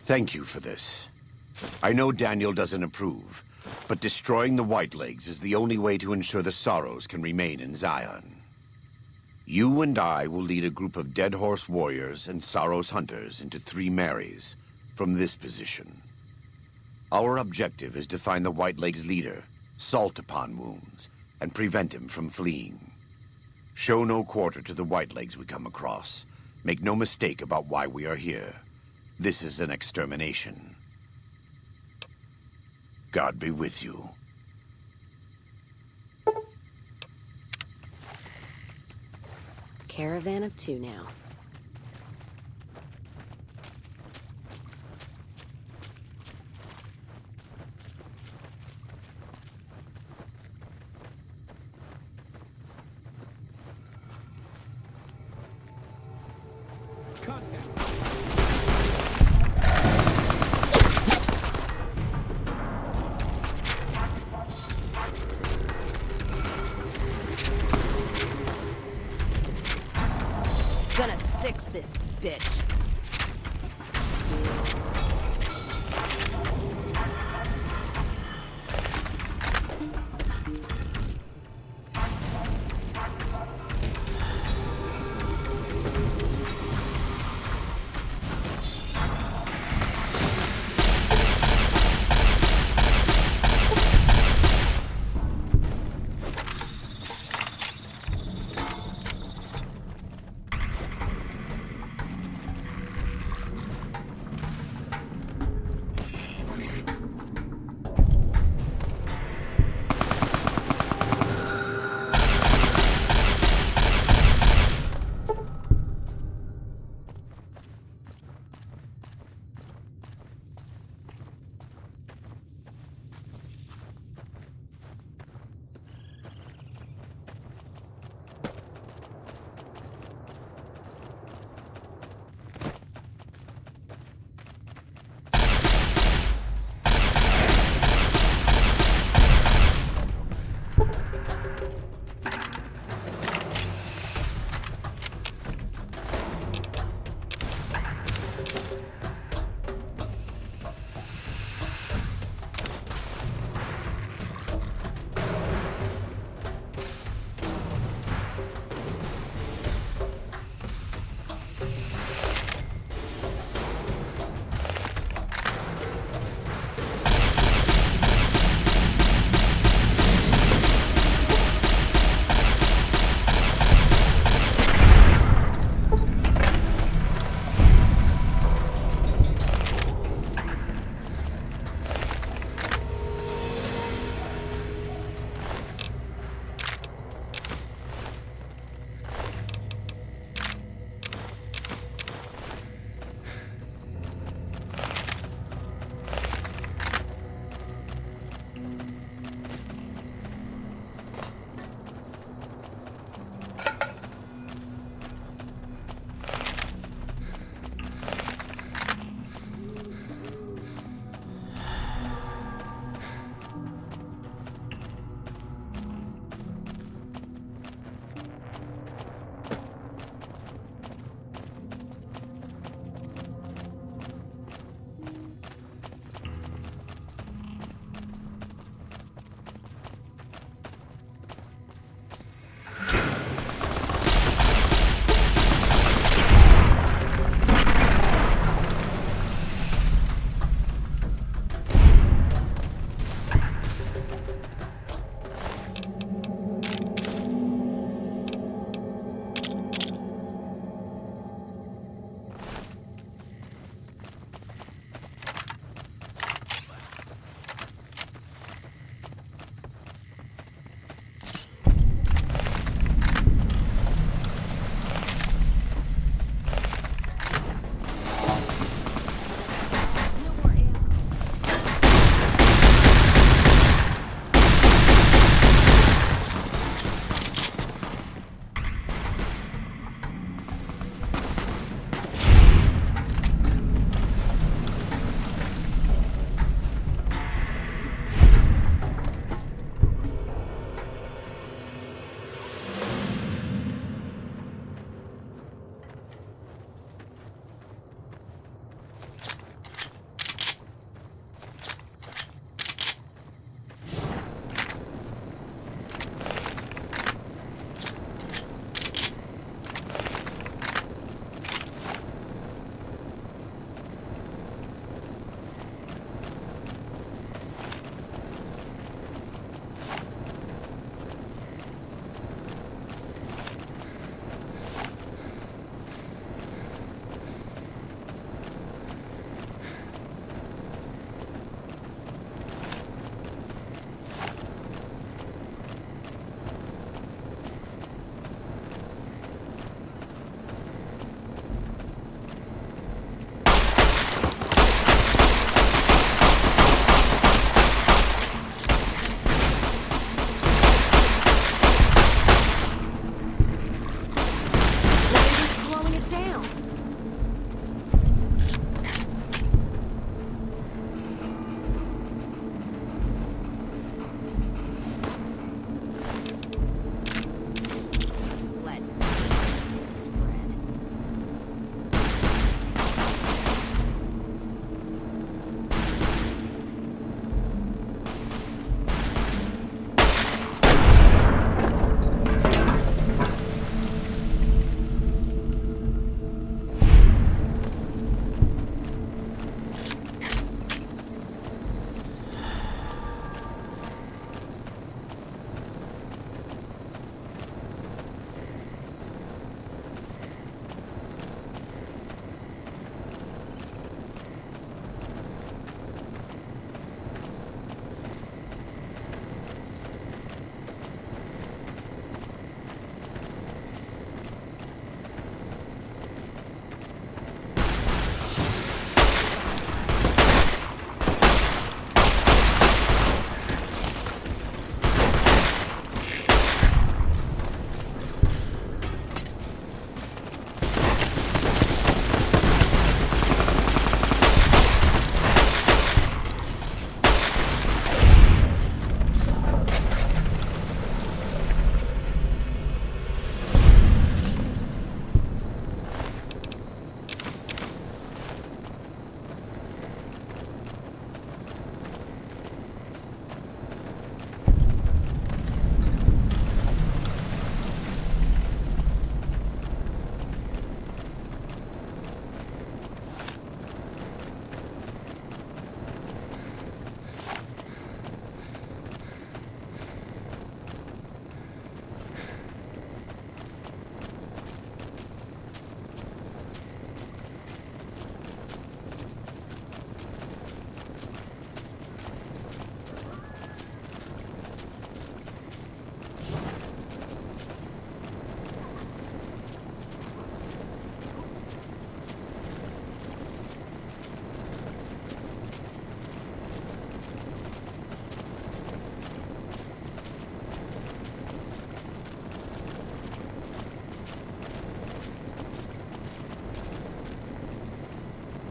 Thank you for this. I know Daniel doesn't approve, but destroying the Whitelegs is the only way to ensure the Sorrows can remain in Zion. You and I will lead a group of Dead Horse warriors and Sorrows hunters into 3 Marys from this position. Our objective is to find the Whitelegs leader, Salt Upon Wounds, and prevent him from fleeing. Show no quarter to the Whitelegs we come across. Make no mistake about why we are here. This is an extermination. God be with you. Caravan of 2 now. Gonna six this bitch.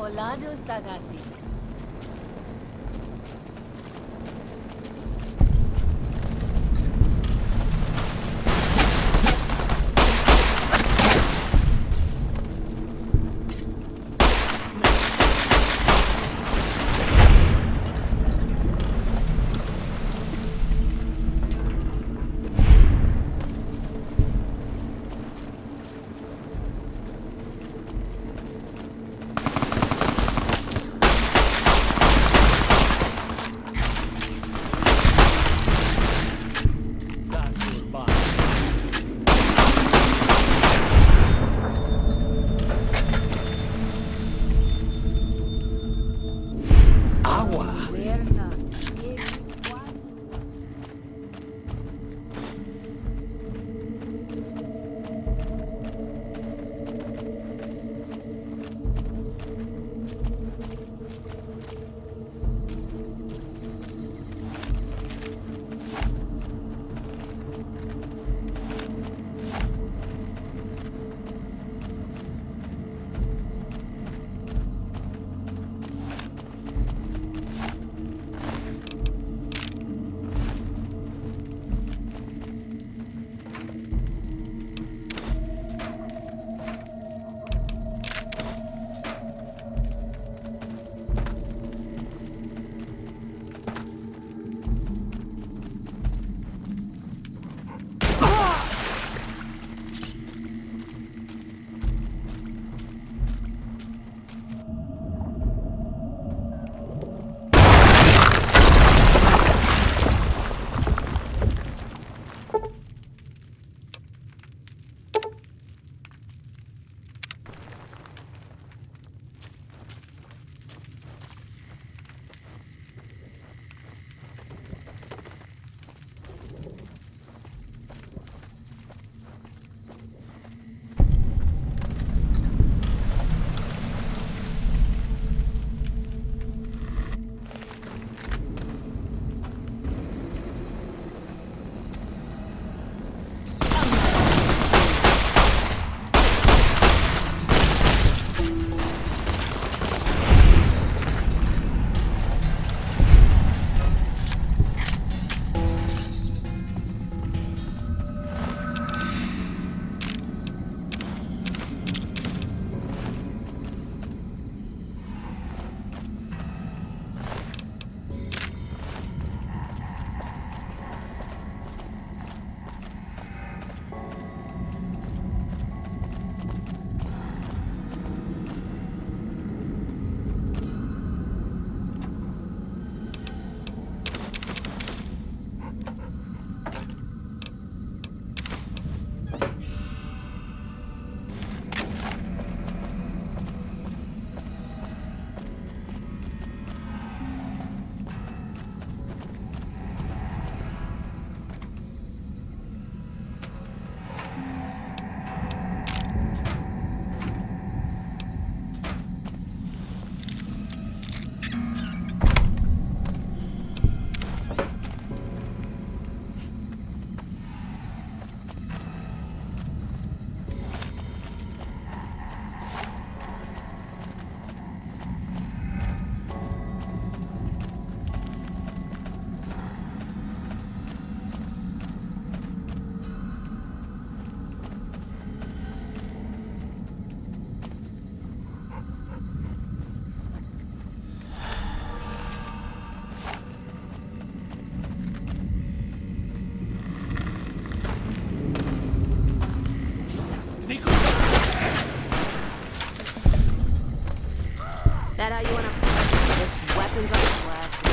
Olado Sagasi. That how you wanna... This weapon's on the glass.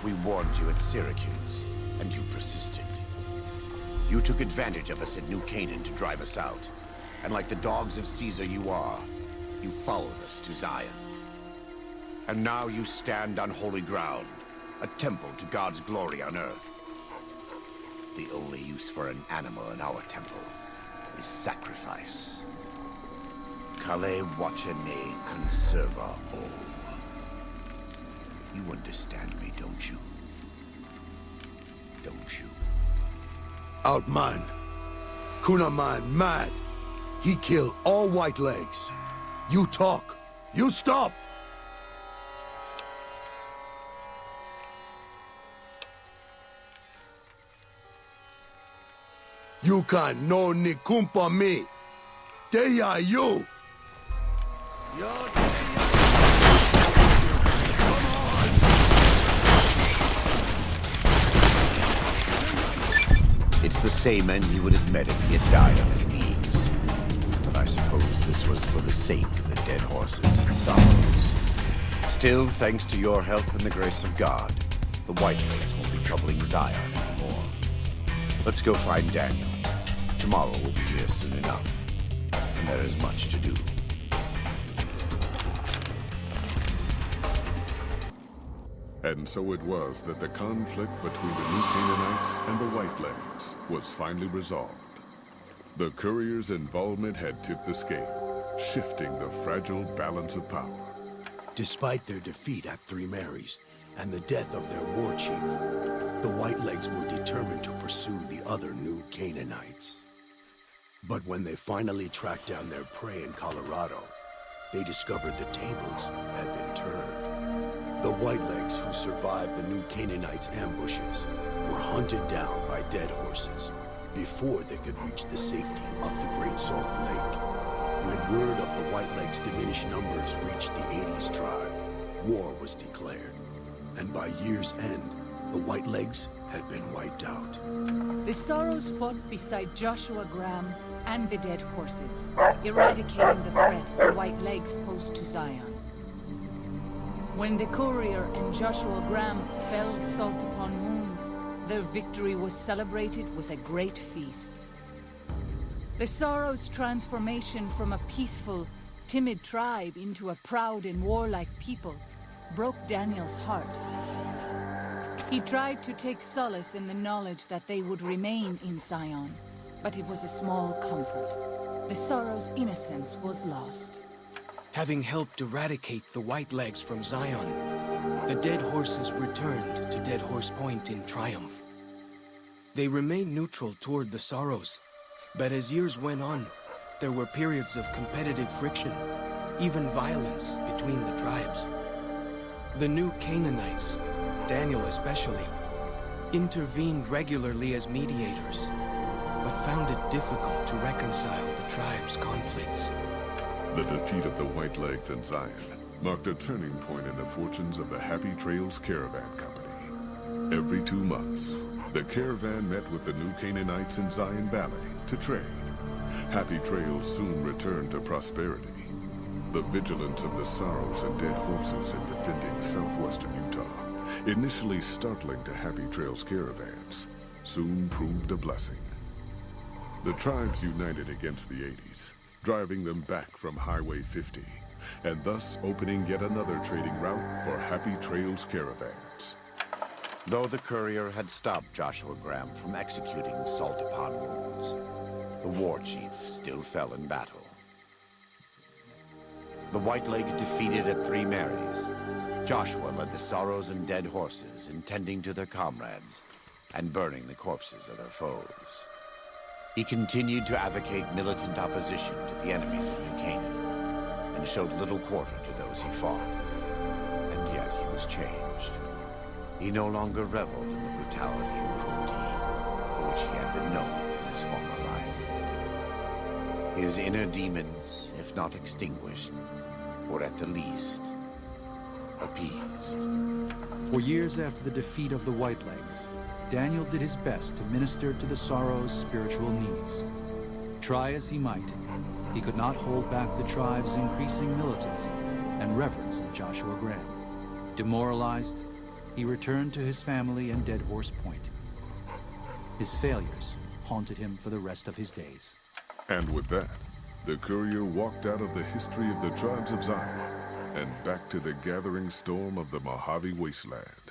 We warned you at Syracuse, and you persisted. You took advantage of us at New Canaan to drive us out. And like the dogs of Caesar you are, you followed us to Zion. And now you stand on holy ground, a temple to God's glory on earth. The only use for an animal in our temple is sacrifice. Kale wachene conserva o. You understand me, don't you? Don't you? Outman. Kunaman mad. He killed all white legs. You talk. You stop! You can no ni kumpa me. Deya you! It's the same end he would have met if he had died on his knees. But I suppose this was for the sake of the dead horses and sorrows. Still, thanks to your help and the grace of God, the White Legs won't be troubling Zion anymore. Let's go find Daniel. Tomorrow we'll be here soon enough, and there is much to do. And so it was that the conflict between the New Canaanites and the White Legs was finally resolved. The courier's involvement had tipped the scale, shifting the fragile balance of power. Despite their defeat at Three Marys and the death of their war chief, the White Legs were determined to pursue the other New Canaanites. But when they finally tracked down their prey in Colorado, they discovered the tables had been turned. The White Legs who survived the New Canaanites' ambushes were hunted down by dead horses before they could reach the safety of the Great Salt Lake. When word of the White Legs' diminished numbers reached the 80s tribe, war was declared. And by year's end, the White Legs had been wiped out. The Sorrows fought beside Joshua Graham and the dead horses, eradicating the threat the White Legs posed to Zion. When the courier and Joshua Graham felled salt upon wounds, their victory was celebrated with a great feast. The Sorrows' transformation from a peaceful, timid tribe into a proud and warlike people broke Daniel's heart. He tried to take solace in the knowledge that they would remain in Zion, but it was a small comfort. The Sorrows' innocence was lost. Having helped eradicate the White Legs from Zion, the dead horses returned to Dead Horse Point in triumph. They remained neutral toward the Sorrows, but as years went on, there were periods of competitive friction, even violence between the tribes. The New Canaanites, Daniel especially, intervened regularly as mediators, but found it difficult to reconcile the tribes' conflicts. The defeat of the White Legs in Zion marked a turning point in the fortunes of the Happy Trails Caravan Company. Every 2 months, the caravan met with the New Canaanites in Zion Valley to trade. Happy Trails soon returned to prosperity. The vigilance of the Sorrows and Dead Horses in defending southwestern Utah, initially startling to Happy Trails caravans, soon proved a blessing. The tribes united against the 80s, driving them back from Highway 50, and thus opening yet another trading route for Happy Trails caravans. Though the courier had stopped Joshua Graham from executing salt-upon wounds, the war chief still fell in battle. The Whitelegs defeated at Three Marys. Joshua led the Sorrows and Dead Horses in tending to their comrades and burning the corpses of their foes. He continued to advocate militant opposition to the enemies of New Canaan and showed little quarter to those he fought. And yet he was changed. He no longer reveled in the brutality and cruelty for which he had been known in his former life. His inner demons, if not extinguished, were at the least appeased. For years after the defeat of the Whitelegs, Daniel did his best to minister to the Sorrows' spiritual needs. Try as he might, he could not hold back the tribe's increasing militancy and reverence of Joshua Graham. Demoralized, he returned to his family in Dead Horse Point. His failures haunted him for the rest of his days. And with that, the courier walked out of the history of the tribes of Zion and back to the gathering storm of the Mojave Wasteland.